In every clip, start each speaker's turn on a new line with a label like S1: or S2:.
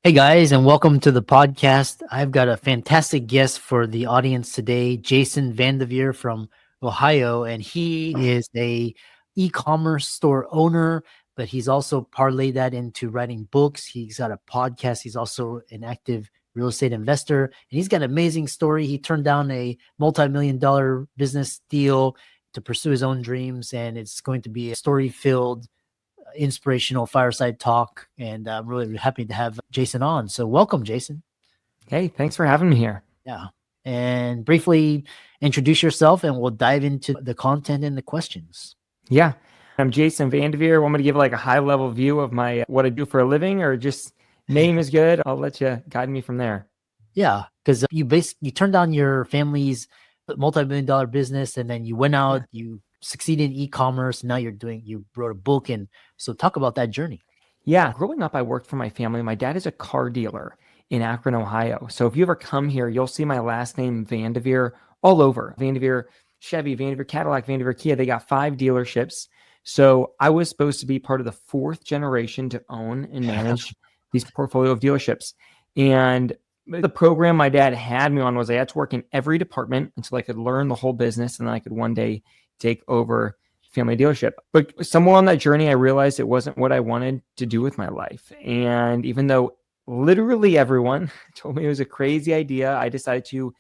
S1: Hey guys, and welcome to the podcast. I've got a fantastic guest for the audience today, Jason VanDevere from Ohio, and he is a e-commerce store owner, but he's also parlayed that into writing books. He's got a podcast. He's also an active real estate investor, and he's got an amazing story. He turned down a multi-million-dollar business deal to pursue his own dreams, and it's going to be a story-filled inspirational fireside talk, and I'm really happy to have Jason on. So welcome, Jason.
S2: Hey, thanks for having me here.
S1: Yeah. And briefly introduce yourself and we'll dive into the content and the questions.
S2: Yeah, I'm Jason VanDevere. Want me to give like a high level view of my what I do for a living, or just name is good? I'll let you guide me from there.
S1: Yeah, because you turned down your family's multi-million-dollar business, and then you went out, you succeeded in e-commerce. Now you wrote a book. And so talk about that journey.
S2: Yeah, growing up, I worked for my family. My dad is a car dealer in Akron, Ohio. So if you ever come here, you'll see my last name, VanDevere, all over. VanDevere Chevy, VanDevere Cadillac, VanDevere Kia. They got 5 dealerships. So I was supposed to be part of the 4th generation to own and manage these portfolio of dealerships. And the program my dad had me on was I had to work in every department until I could learn the whole business, and then I could one day take over family dealership. But somewhere on that journey, I realized it wasn't what I wanted to do with my life. And even though literally everyone told me it was a crazy idea, I decided to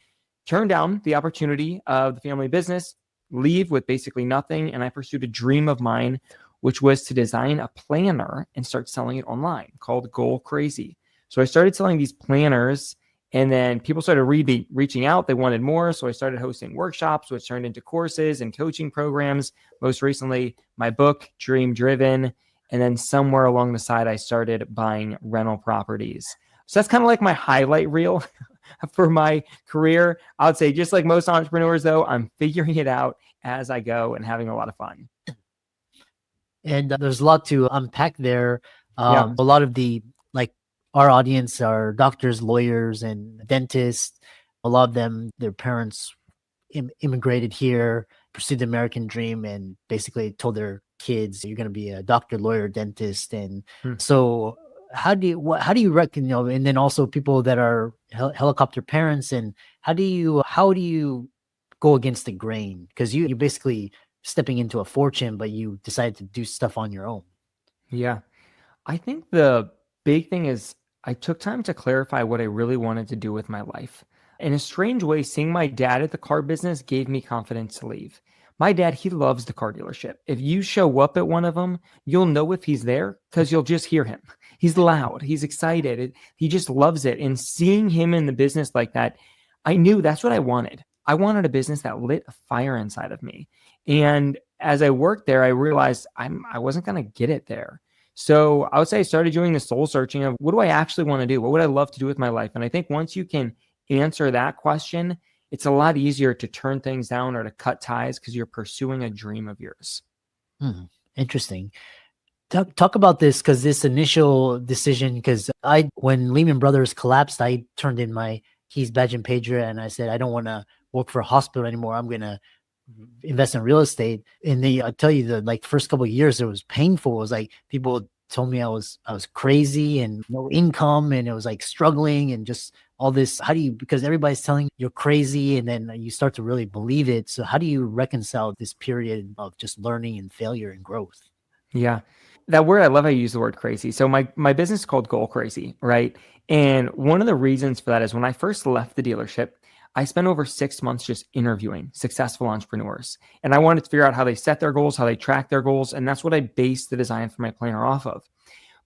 S2: turn down the opportunity of the family business, leave with basically nothing. And I pursued a dream of mine, which was to design a planner and start selling it online called Goal Crazy. So I started selling these planners, and then people started reaching out. They wanted more. So I started hosting workshops, which turned into courses and coaching programs. Most recently, my book, Dream Driven. And then somewhere along the side, I started buying rental properties. So that's kind of like my highlight reel for my career. I would say, just like most entrepreneurs, though, I'm figuring it out as I go and having a lot of fun.
S1: And there's a lot to unpack there. A lot of our audience are doctors, lawyers, and dentists. A lot of them, their parents immigrated here, pursued the American dream, and basically told their kids, "You're going to be a doctor, lawyer, dentist." And so, how do you reckon? And then also people that are helicopter parents. And how do you go against the grain? Because you're basically stepping into a fortune, but you decided to do stuff on your own.
S2: Yeah, I think the big thing is, I took time to clarify what I really wanted to do with my life. In a strange way, seeing my dad at the car business gave me confidence to leave. My dad, he loves the car dealership. If you show up at one of them, you'll know if he's there because you'll just hear him. He's loud. He's excited. He just loves it. And seeing him in the business like that, I knew that's what I wanted. I wanted a business that lit a fire inside of me. And as I worked there, I realized I wasn't going to get it there. So I would say I started doing the soul searching of, what do I actually want to do? What would I love to do with my life? And I think once you can answer that question, it's a lot easier to turn things down or to cut ties because you're pursuing a dream of yours.
S1: Interesting. Talk about this, because this initial decision, because when Lehman Brothers collapsed, I turned in my keys, badge, and pager, and I said, I don't want to work for a hospital anymore. I'm going to invest in real estate. And I tell you, the first couple of years, it was painful. It was like people told me I was crazy and no income, and it was like struggling and just all this. Because everybody's telling you you're crazy, and then you start to really believe it. So how do you reconcile this period of just learning and failure and growth?
S2: Yeah. That word, I love how you use the word crazy. So my business is called Goal Crazy, right? And one of the reasons for that is when I first left the dealership, I spent over 6 months just interviewing successful entrepreneurs. And I wanted to figure out how they set their goals, how they track their goals. And that's what I based the design for my planner off of.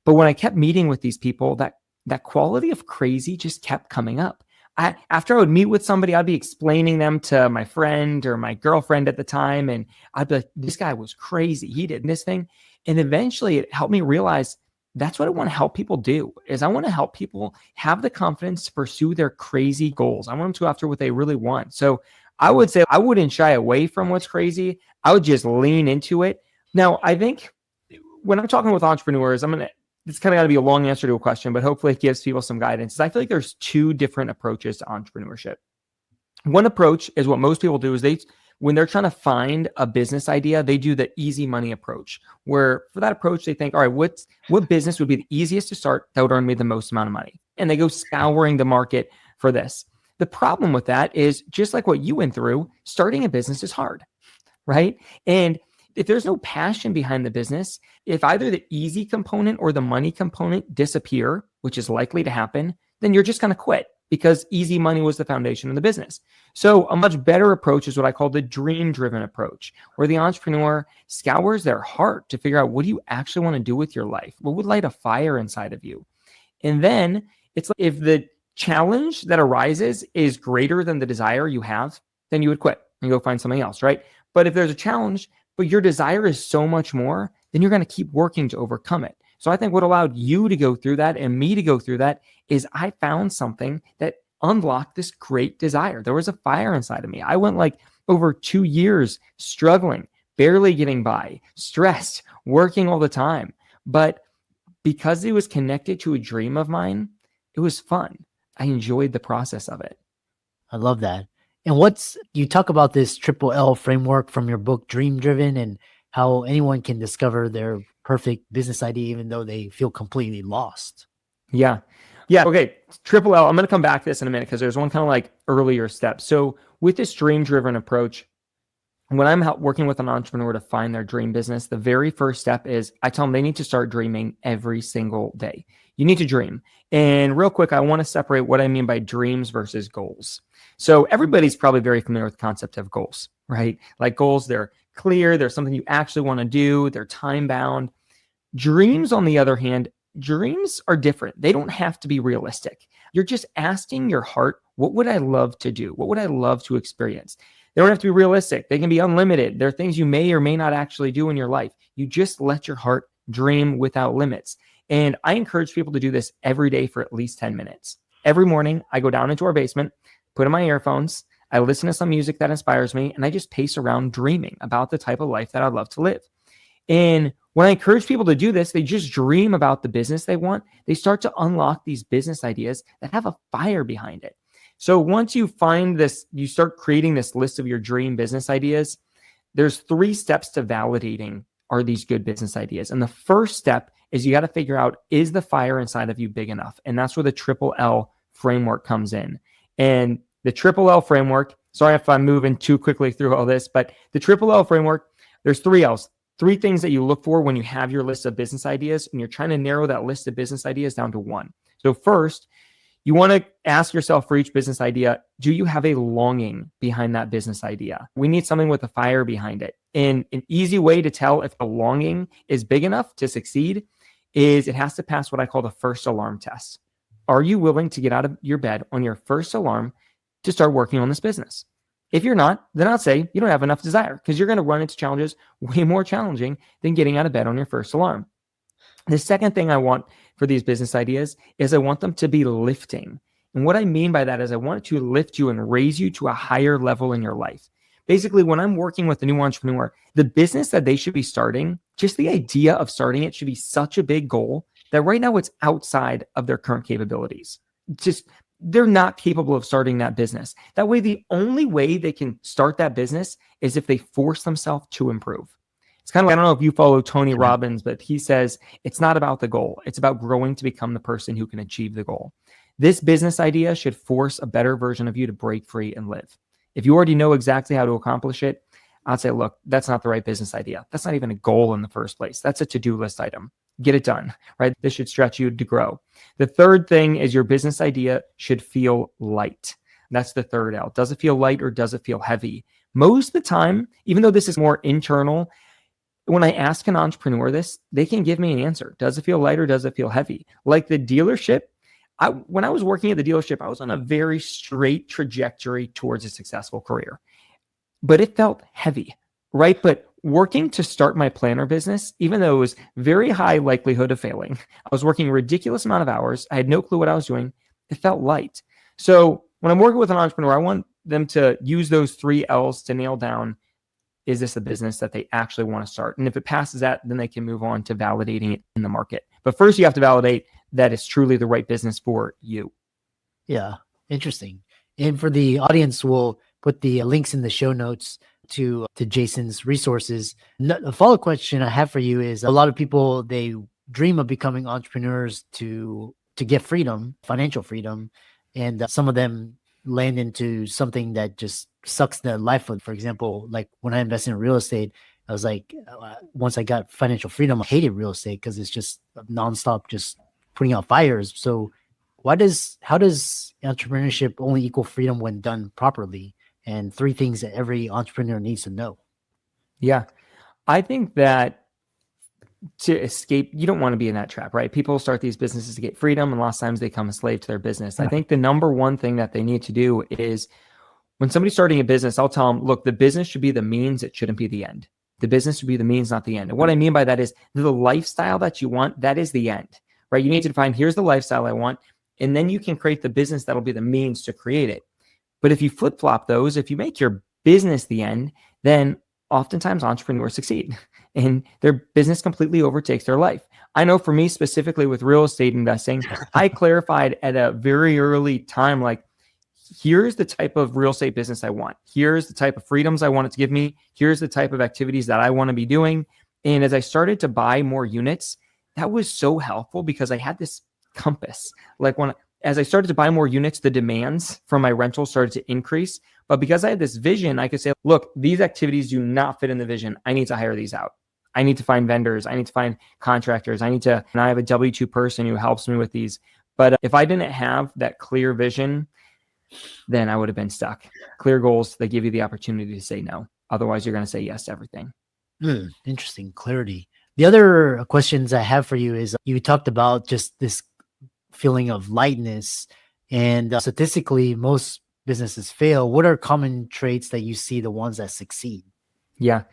S2: But when I kept meeting with these people, that quality of crazy just kept coming up. After I would meet with somebody, I'd be explaining them to my friend or my girlfriend at the time. And I'd be like, this guy was crazy. He did this thing. And eventually it helped me realize that's what I want to help people do, is I want to help people have the confidence to pursue their crazy goals. I want them to go after what they really want. So I would say I wouldn't shy away from what's crazy. I would just lean into it. Now, I think when I'm talking with entrepreneurs, it's kind of got to be a long answer to a question, but hopefully it gives people some guidance. I feel like there's 2 different approaches to entrepreneurship. One approach is what most people do is when they're trying to find a business idea, they do the easy money approach, where for that approach, they think, all right, what business would be the easiest to start that would earn me the most amount of money? and they go scouring the market for this. The problem with that is, just like what you went through, starting a business is hard, right? And if there's no passion behind the business, if either the easy component or the money component disappear, which is likely to happen, then you're just going to quit, because easy money was the foundation of the business. So a much better approach is what I call the dream-driven approach, where the entrepreneur scours their heart to figure out, what do you actually want to do with your life? What would light a fire inside of you? And then it's like, if the challenge that arises is greater than the desire you have, then you would quit and go find something else, right? But if there's a challenge, but your desire is so much more, then you're going to keep working to overcome it. So I think what allowed you to go through that and me to go through that is I found something that unlocked this great desire. There was a fire inside of me. I went like over 2 years struggling, barely getting by, stressed, working all the time. But because it was connected to a dream of mine, it was fun. I enjoyed the process of it.
S1: I love that. And you talk about this triple L framework from your book, Dream Driven, and how anyone can discover their perfect business idea, even though they feel completely lost.
S2: Yeah. Okay. Triple L. I'm going to come back to this in a minute, because there's one kind of like earlier step. So with this dream driven approach, when I'm working with an entrepreneur to find their dream business, the very first step is I tell them they need to start dreaming every single day. You need to dream. And real quick, I want to separate what I mean by dreams versus goals. So everybody's probably very familiar with the concept of goals, right? Like goals, they're clear. They're something you actually want to do. They're time bound. Dreams, on the other hand, dreams are different. They don't have to be realistic. You're just asking your heart, what would I love to do? What would I love to experience? They don't have to be realistic. They can be unlimited. There are things you may or may not actually do in your life. You just let your heart dream without limits. And I encourage people to do this every day for at least 10 minutes. Every morning, I go down into our basement, put in my earphones, I listen to some music that inspires me, and I just pace around dreaming about the type of life that I'd love to live. And when I encourage people to do this, they just dream about the business they want. They start to unlock these business ideas that have a fire behind it. So once you find this, you start creating this list of your dream business ideas. There's 3 steps to validating, are these good business ideas? And the first step is you got to figure out, is the fire inside of you big enough? And that's where the triple L framework comes in. And the triple L framework, sorry if I'm moving too quickly through all this, but the triple L framework, there's 3 L's. 3 things that you look for when you have your list of business ideas, and you're trying to narrow that list of business ideas down to 1. So first, you want to ask yourself for each business idea, do you have a longing behind that business idea? We need something with a fire behind it. And an easy way to tell if the longing is big enough to succeed is it has to pass what I call the first alarm test. Are you willing to get out of your bed on your first alarm to start working on this business? If you're not, then I'll say you don't have enough desire, because you're going to run into challenges way more challenging than getting out of bed on your first alarm. The second thing I want for these business ideas is I want them to be lifting. And what I mean by that is I want it to lift you and raise you to a higher level in your life. Basically, when I'm working with a new entrepreneur, the business that they should be starting, just the idea of starting it should be such a big goal that right now it's outside of their current capabilities. They're not capable of starting that business. That way, the only way they can start that business is if they force themselves to improve. It's kind of like, I don't know if you follow Tony Robbins, but he says it's not about the goal. It's about growing to become the person who can achieve the goal. This business idea should force a better version of you to break free and live. If you already know exactly how to accomplish it, I'd say, look, that's not the right business idea. That's not even a goal in the first place. That's a to-do list item. Get it done, right? This should stretch you to grow. The third thing is your business idea should feel light. That's the third L. Does it feel light or does it feel heavy? Most of the time, even though this is more internal, when I ask an entrepreneur this, they can give me an answer. Does it feel light or does it feel heavy? Like the dealership, when I was working at the dealership, I was on a very straight trajectory towards a successful career, but it felt heavy, right? But working to start my planner business, even though it was very high likelihood of failing, I was working a ridiculous amount of hours. I had no clue what I was doing. It felt light. So when I'm working with an entrepreneur, I want them to use those 3 L's to nail down, is this a business that they actually want to start? And if it passes that, then they can move on to validating it in the market. But first, you have to validate that it's truly the right business for you.
S1: Yeah, interesting. And for the audience, we'll put the links in the show notes to Jason's resources. A follow-up question I have for you is, a lot of people, they dream of becoming entrepreneurs to to get freedom, financial freedom, and some of them land into something that just sucks their life. For example, like when I invested in real estate, I was like, once I got financial freedom, I hated real estate because it's just nonstop, just putting out fires. So how does entrepreneurship only equal freedom when done properly? And 3 things that every entrepreneur needs to know.
S2: Yeah. I think that to escape, you don't want to be in that trap, right? People start these businesses to get freedom, and lots of times they become a slave to their business. I think the number one thing that they need to do is, when somebody's starting a business, I'll tell them, look, the business should be the means, it shouldn't be the end. The business should be the means, not the end. And what I mean by that is the lifestyle that you want, that is the end, right? You need to define, here's the lifestyle I want, and then you can create the business that'll be the means to create it. But if you flip-flop those, if you make your business the end, then oftentimes entrepreneurs succeed and their business completely overtakes their life. I know for me specifically with real estate investing, I clarified at a very early time, like, here's the type of real estate business I want. Here's the type of freedoms I want it to give me. Here's the type of activities that I want to be doing. And as I started to buy more units, that was so helpful because I had this compass. Like as I started to buy more units, the demands from my rentals started to increase. But because I had this vision, I could say, look, these activities do not fit in the vision. I need to hire these out. I need to find vendors. I need to find contractors. And I have a W-2 person who helps me with these. But if I didn't have that clear vision, then I would have been stuck. Clear goals, they give you the opportunity to say no. Otherwise, you're going to say yes to everything.
S1: Interesting. Clarity. The other questions I have for you is, you talked about just this feeling of lightness, and statistically, most businesses fail. What are common traits that you see, the ones that succeed?
S2: Yeah.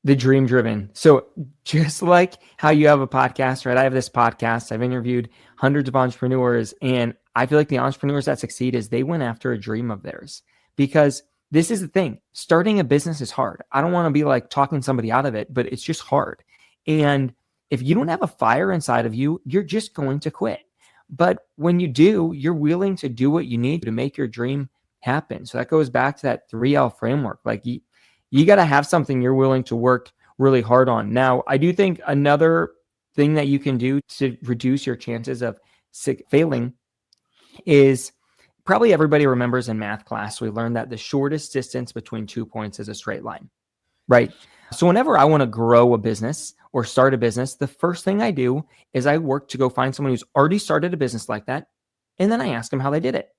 S2: The dream driven. So just like how you have a podcast, right? I have this podcast. I've interviewed hundreds of entrepreneurs, and I feel like the entrepreneurs that succeed is they went after a dream of theirs, because this is the thing. Starting a business is hard. I don't want to be like talking somebody out of it, but it's just hard. And if you don't have a fire inside of you, you're just going to quit. But when you do, you're willing to do what you need to make your dream happen. So that goes back to that 3L framework. Like you got to have something you're willing to work really hard on. Now, I do think another thing that you can do to reduce your chances of failing is, probably everybody remembers in math class, we learned that the shortest distance between 2 points is a straight line, right? So whenever I want to grow a business or start a business, the first thing I do is I work to go find someone who's already started a business like that. And then I ask them how they did it.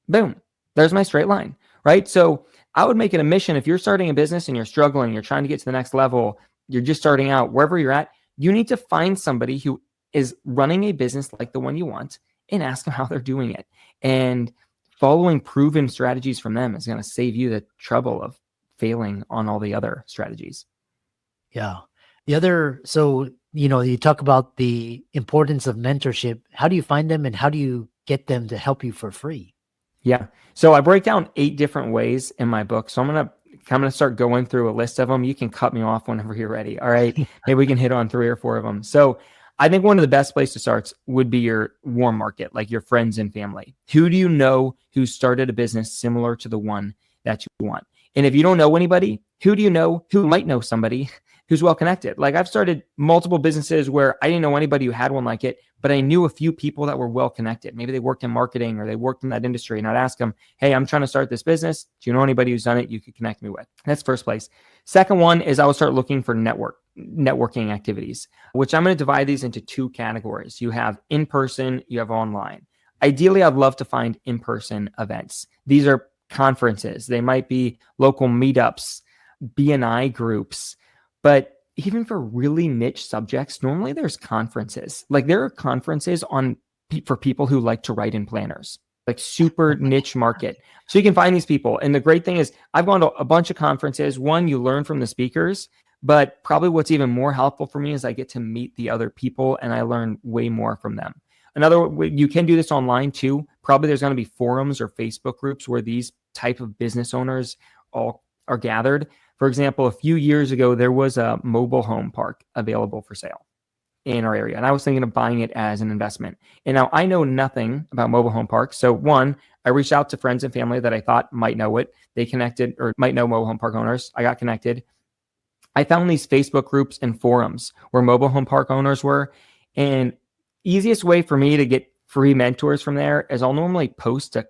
S2: Boom. There's my straight line, right? So I would make it a mission. If you're starting a business and you're struggling, you're trying to get to the next level, you're just starting out, wherever you're at, you need to find somebody who is running a business like the one you want and ask them how they're doing it. And following proven strategies from them is going to save you the trouble of failing on all the other strategies.
S1: Yeah. So, you talk about the importance of mentorship. How do you find them, and how do you get them to help you for free?
S2: Yeah. So I break down 8 different ways in my book. So I'm going to start going through a list of them. You can cut me off whenever you're ready. All right. Maybe we can hit on 3 or 4 of them. So I think one of the best places to start would be your warm market, like your friends and family. Who do you know who started a business similar to the one that you want? And if you don't know anybody, who do you know who might know somebody who's well connected? Like, I've started multiple businesses where I didn't know anybody who had one like it, but I knew a few people that were well connected. Maybe they worked in marketing or they worked in that industry, and I'd ask them, hey, I'm trying to start this business. Do you know anybody who's done it you could connect me with? That's first place. Second one is I will start looking for networking activities, which I'm going to divide these into 2 categories. You have in-person, you have online. Ideally, I'd love to find in-person events. These are conferences. They might be local meetups, BNI groups. But even for really niche subjects, normally there's conferences. Like, there are conferences for people who like to write in planners, like super niche market. So you can find these people. And the great thing is I've gone to a bunch of conferences. One, you learn from the speakers, but probably what's even more helpful for me is I get to meet the other people and I learn way more from them. Another way, you can do this online too. Probably there's going to be forums or Facebook groups where these type of business owners all are gathered. For example, a few years ago, there was a mobile home park available for sale in our area. And I was thinking of buying it as an investment. And now I know nothing about mobile home parks. So one, I reached out to friends and family that I thought might know it. They connected or might know mobile home park owners. I got connected. I found these Facebook groups and forums where mobile home park owners were. And easiest way for me to get free mentors from there is I'll normally post a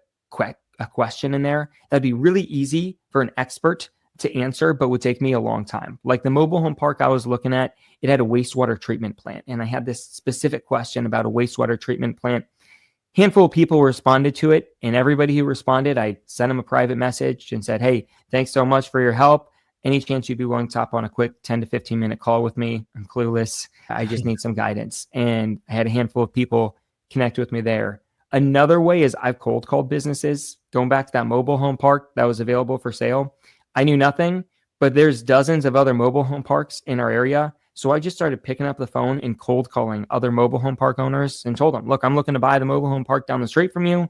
S2: question in there that'd be really easy for an expert to answer, but would take me a long time. Like the mobile home park I was looking at, it had a wastewater treatment plant. And I had this specific question about a wastewater treatment plant. Handful of people responded to it, and everybody who responded, I sent them a private message and said, hey, thanks so much for your help. Any chance you'd be willing to hop on a quick 10 to 15 minute call with me? I'm clueless. I just need some guidance. And I had a handful of people connect with me there. Another way is I've cold called businesses. Going back to that mobile home park that was available for sale, I knew nothing, but there's dozens of other mobile home parks in our area. So I just started picking up the phone and cold calling other mobile home park owners and told them, look, I'm looking to buy the mobile home park down the street from you.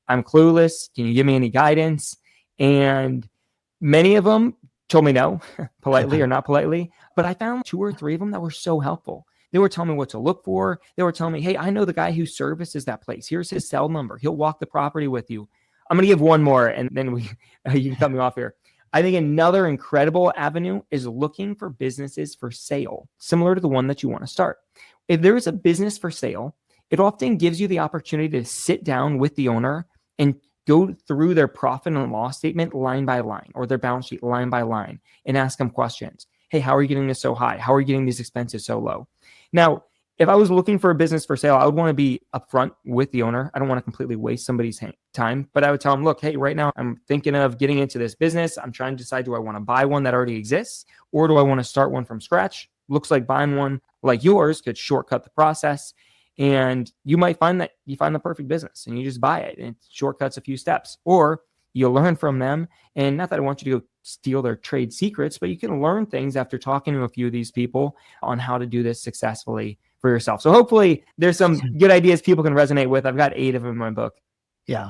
S2: I'm clueless. Can you give me any guidance? And many of them told me no, politely or not politely, but I found 2 or 3 of them that were so helpful. They were telling me what to look for. They were telling me, hey, I know the guy who services that place. Here's his cell number. He'll walk the property with you. I'm going to give one more and then you can cut me off here. I think another incredible avenue is looking for businesses for sale, similar to the one that you want to start. If there is a business for sale, it often gives you the opportunity to sit down with the owner and go through their profit and loss statement line by line, or their balance sheet line by line, and ask them questions. Hey, how are you getting this so high? How are you getting these expenses so low? Now, if I was looking for a business for sale, I would want to be upfront with the owner. I don't want to completely waste somebody's time, but I would tell them, look, hey, right now I'm thinking of getting into this business. I'm trying to decide, do I want to buy one that already exists, or do I want to start one from scratch? Looks like buying one like yours could shortcut the process. And you might find that you find the perfect business and you just buy it and it shortcuts a few steps, or you'll learn from them. And not that I want you to go steal their trade secrets, but you can learn things after talking to a few of these people on how to do this successfully for yourself. So hopefully there's some good ideas people can resonate with. I've got 8 of them in my book.
S1: Yeah.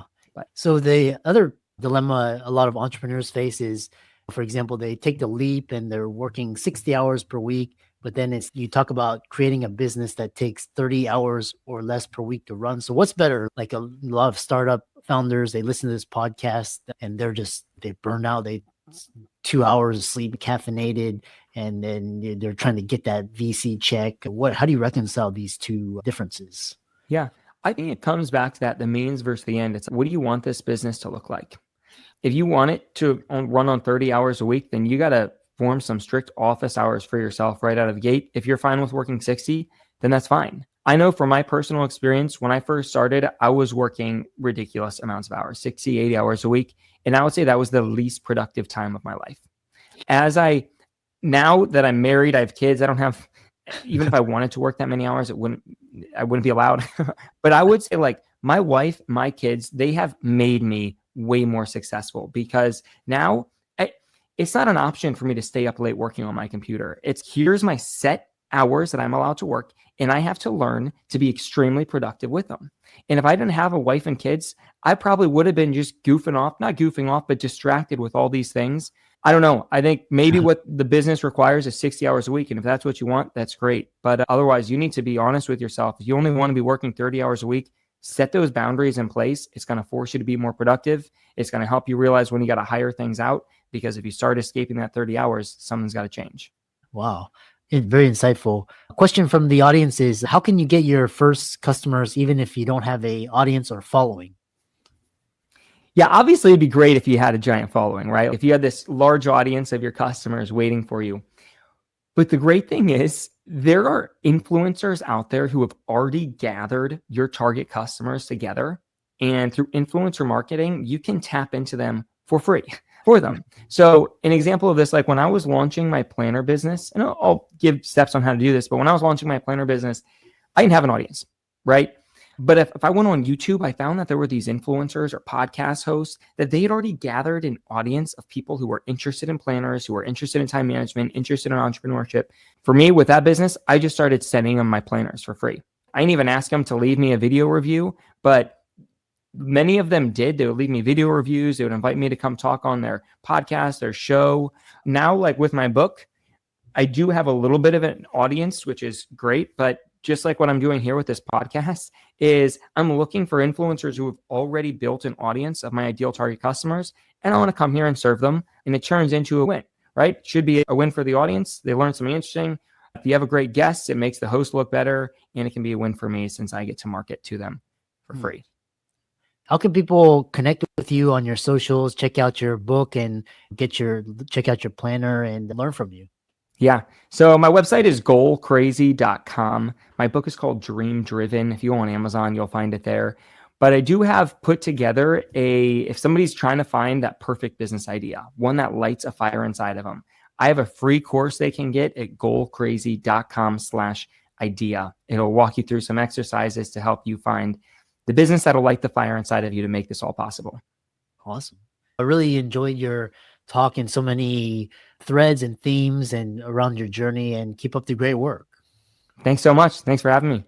S1: So the other dilemma a lot of entrepreneurs face is, for example, they take the leap and they're working 60 hours per week, but then you talk about creating a business that takes 30 hours or less per week to run. So what's better? Like a lot of startup founders, they listen to this podcast and they burn out. 2 hours of sleep, caffeinated, and then they're trying to get that VC check. How do you reconcile these two differences?
S2: Yeah, I think it comes back to that, the means versus the end. It's what do you want this business to look like? If you want it to run on 30 hours a week, then you got to form some strict office hours for yourself right out of the gate. If you're fine with working 60, then that's fine. I know from my personal experience, when I first started, I was working ridiculous amounts of hours, 60, 80 hours a week. And I would say that was the least productive time of my life. Now that I'm married, I have kids, I don't have, even if I wanted to work that many hours, I wouldn't be allowed. But I would say, like, my wife, my kids, they have made me way more successful, because now it's not an option for me to stay up late working on my computer. Here's my set hours that I'm allowed to work, and I have to learn to be extremely productive with them. And if I didn't have a wife and kids, I probably would have been just not goofing off, but distracted with all these things. I don't know. I think maybe what the business requires is 60 hours a week. And if that's what you want, that's great. But otherwise, you need to be honest with yourself. If you only want to be working 30 hours a week, set those boundaries in place. It's going to force you to be more productive. It's going to help you realize when you got to hire things out, because if you start escaping that 30 hours, something's got to change.
S1: Wow. Very insightful. A question from the audience is, how can you get your first customers even if you don't have an audience or following?
S2: Yeah, obviously it'd be great if you had a giant following, right? If you had this large audience of your customers waiting for you. But the great thing is, there are influencers out there who have already gathered your target customers together. And through influencer marketing, you can tap into them for free for them. So an example of this, like when I was launching my planner business, and I'll give steps on how to do this, but when I was launching my planner business, I didn't have an audience, right? But if I went on YouTube, I found that there were these influencers or podcast hosts that they had already gathered an audience of people who were interested in planners, who were interested in time management, interested in entrepreneurship. For me, with that business, I just started sending them my planners for free. I didn't even ask them to leave me a video review, but many of them did. They would leave me video reviews. They would invite me to come talk on their podcast, their show. Now, like with my book, I do have a little bit of an audience, which is great, but just like what I'm doing here with this podcast, is I'm looking for influencers who have already built an audience of my ideal target customers, and I want to come here and serve them, and it turns into a win, right? It should be a win for the audience. They learn something interesting. If you have a great guest, it makes the host look better, and it can be a win for me since I get to market to them for free.
S1: How can people connect with you on your socials, check out your book, and check out your planner and learn from you?
S2: Yeah. So my website is goalcrazy.com. My book is called Dream Driven. If you go on Amazon, you'll find it there. But I do have put together if somebody's trying to find that perfect business idea, one that lights a fire inside of them, I have a free course they can get at goalcrazy.com/idea. It'll walk you through some exercises to help you find the business that'll light the fire inside of you to make this all possible.
S1: Awesome. I really enjoyed your talk and so many threads and themes and around your journey, and keep up the great work.
S2: Thanks so much. Thanks for having me.